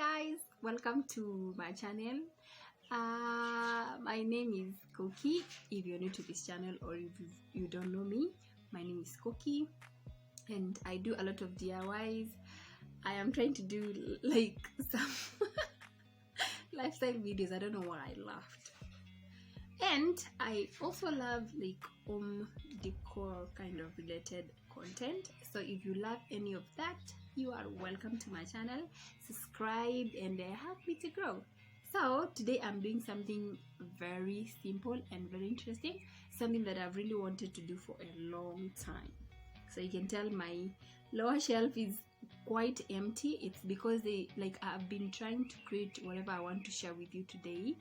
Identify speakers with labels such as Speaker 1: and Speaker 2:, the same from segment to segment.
Speaker 1: guys, welcome to my channel. My name is Koki. If you're new to this channel or if you don't know me, my name is Koki and I do a lot of DIYs. I am trying to do like some lifestyle videos. I don't know why I laughed. And I also love like home decor kind of related content. So if you love any of that, you are welcome to my channel. Subscribe and help me to grow. So today I'm doing something very simple and very interesting, something that I've really wanted to do for a long time. So you can tell my lower shelf is quite empty. It's because I've been trying to create whatever I want to share with you today.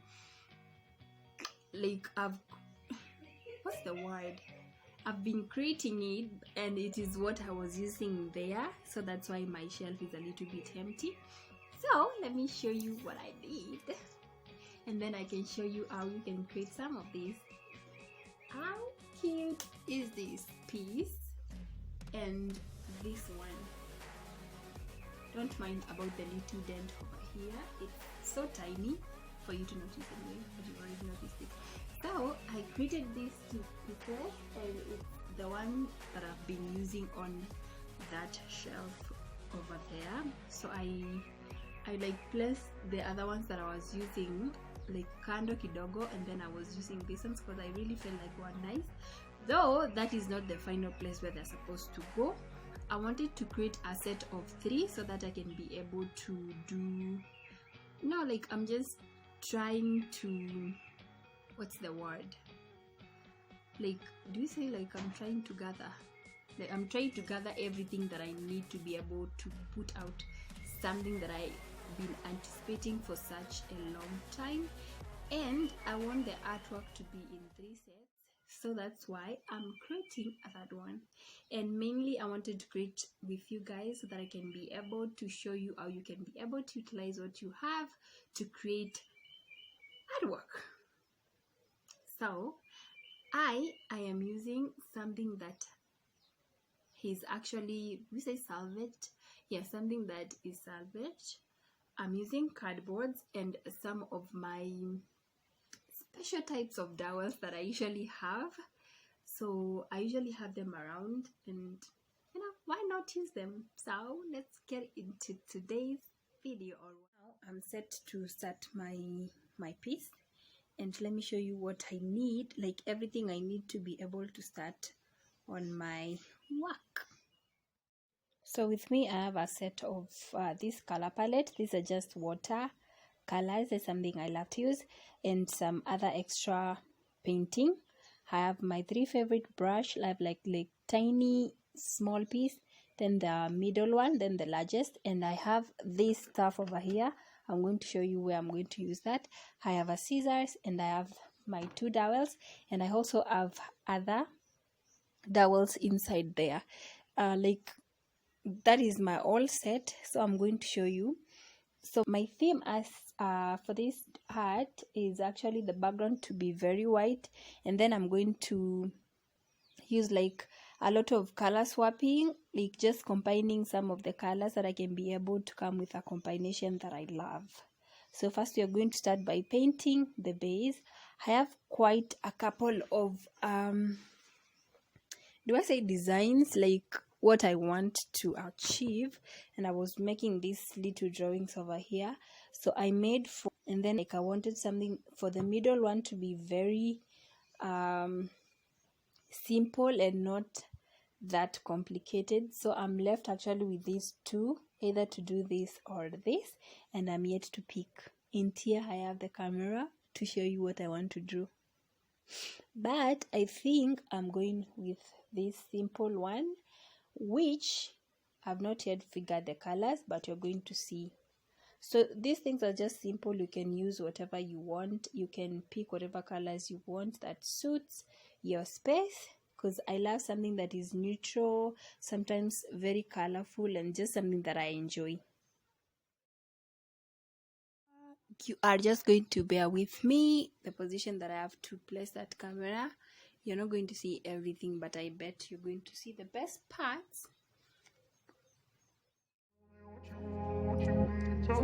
Speaker 1: I've been creating it and it is what I was using there, so that's why my shelf is a little bit empty. So let me show you what I did and then I can show you how you can create some of these. How cute is this piece? And this one, don't mind about the little dent over here, it's so tiny for you to notice anyway, but you already noticed it. So I created these two pieces and it's the one that I've been using on that shelf over there. So I placed the other ones that I was using like kando kidogo, and then I was using these ones because I really felt like they were nice, though that is not the final place where they're supposed to go. I wanted to create a set of 3 so that I can be able to do, I'm just trying to, what's the word, do you say I'm trying to gather, I'm trying to gather everything that I need to be able to put out something that I've been anticipating for such a long time, and I want the artwork to be in 3 sets, so that's why I'm creating a third one. And mainly I wanted to create with you guys so that I can be able to show you how you can be able to utilize what you have to create artwork. So I am using something that is actually, we say salvaged, yes, something that is salvaged. I'm using cardboards and some of my special types of dowels that I usually have. So I usually have them around and why not use them? So let's get into today's video. Now I'm set to start my piece, and let me show you what I need, like everything I need to be able to start on my work. So with me I have a set of this color palette. These are just water colors. It's something I love to use, and some other extra painting. I have my 3 favorite brush. I have like tiny small piece, then the middle one, then the largest, and I have this stuff over here. I'm going to show you where I'm going to use that. I have a scissors and I have my 2 dowels, and I also have other dowels inside there. That is my all set, so I'm going to show you. So my theme as for this art is actually the background to be very white, and then I'm going to use a lot of color swapping, just combining some of the colors that I can be able to come with a combination that I love. So first we are going to start by painting the base. I have quite a couple of designs, what I want to achieve, and I was making these little drawings over here. So I made and then I wanted something for the middle one to be very simple and not that complicated. So I'm left actually with these 2, either to do this or this, and I'm yet to pick. In here I have the camera to show you what I want to do, but I think I'm going with this simple one, which I've not yet figured the colors, but you're going to see. So these things are just simple. You can use whatever you want. You can pick whatever colors you want that suits your space, because I love something that is neutral, sometimes very colorful, and just something that I enjoy. You are just going to bear with me the position that I have to place that camera. You're not going to see everything, but I bet you're going to see the best parts.
Speaker 2: I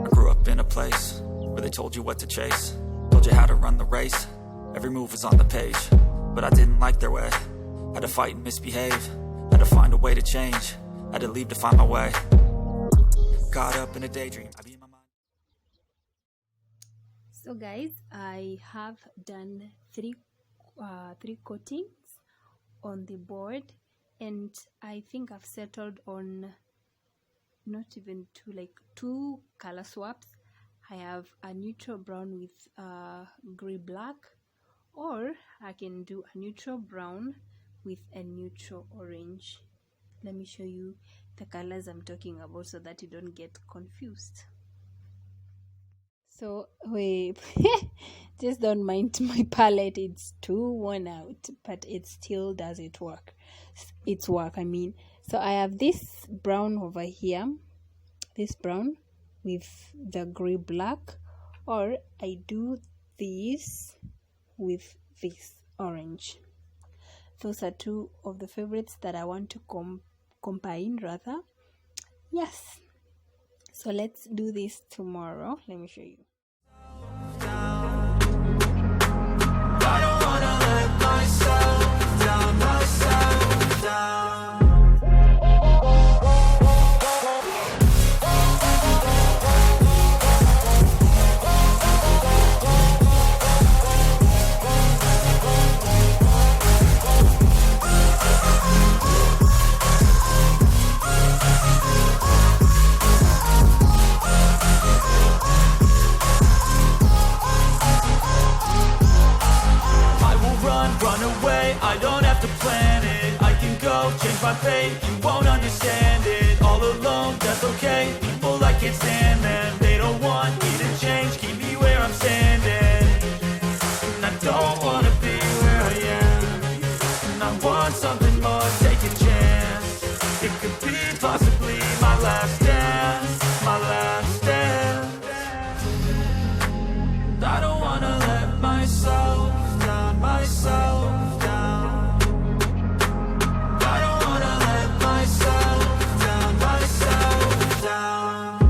Speaker 2: grew up in a place where they told you what to chase, told you how to run the race. Every move was on the page, but I didn't like their way. Had to fight and misbehave, had to find a way to change, had to leave to find my way. Caught up in a daydream, I be in my mind.
Speaker 1: So guys, I have done three coatings on the board, and I think I've settled on not even two color swaps. I have a neutral brown with gray black, or I can do a neutral brown with a neutral orange. Let me show you the colors I'm talking about so that you don't get confused. So wait, just don't mind my palette, it's too worn out, but it still does its work. I mean, so I have this brown over here, this brown with the gray black, or I do this with this orange. Those are two of the favorites that I want to combine rather. Yes, so let's do this tomorrow. Let me show you.
Speaker 2: I don't wanna let myself down, myself down. Run away, I don't have to plan it. I can go, change my fate, you won't understand it. All alone, that's okay, people I can't stand them. They don't want me to change, keep me where I'm standing. And I don't wanna be where I am, and I want something more, take a chance. It could be possibly my last dance, my last dance. I don't wanna let myself down, myself down. I don't wanna let myself down, myself down.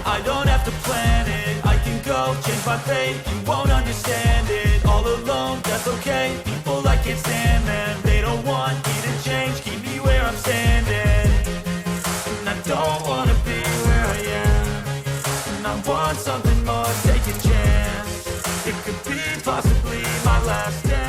Speaker 2: I don't have to plan it, I can go, change my fate, you won't understand it. All alone, that's okay, people I can't stand them. They don't want me to change, keep me where I'm standing. And I don't wanna be where I am, and I want something more, take a chance. It could be possibly my last dance.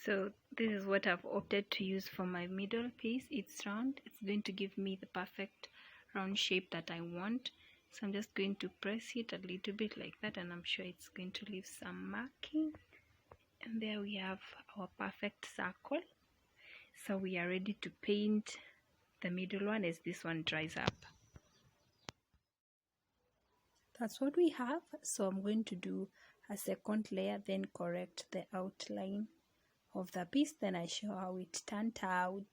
Speaker 1: So this is what I've opted to use for my middle piece. It's round. It's going to give me the perfect round shape that I want. So I'm just going to press it a little bit like that, and I'm sure it's going to leave some marking. And there we have our perfect circle. So we are ready to paint the middle one as this one dries up. That's what we have. So I'm going to do a second layer, then correct the outline of the piece, then I show how it turned out.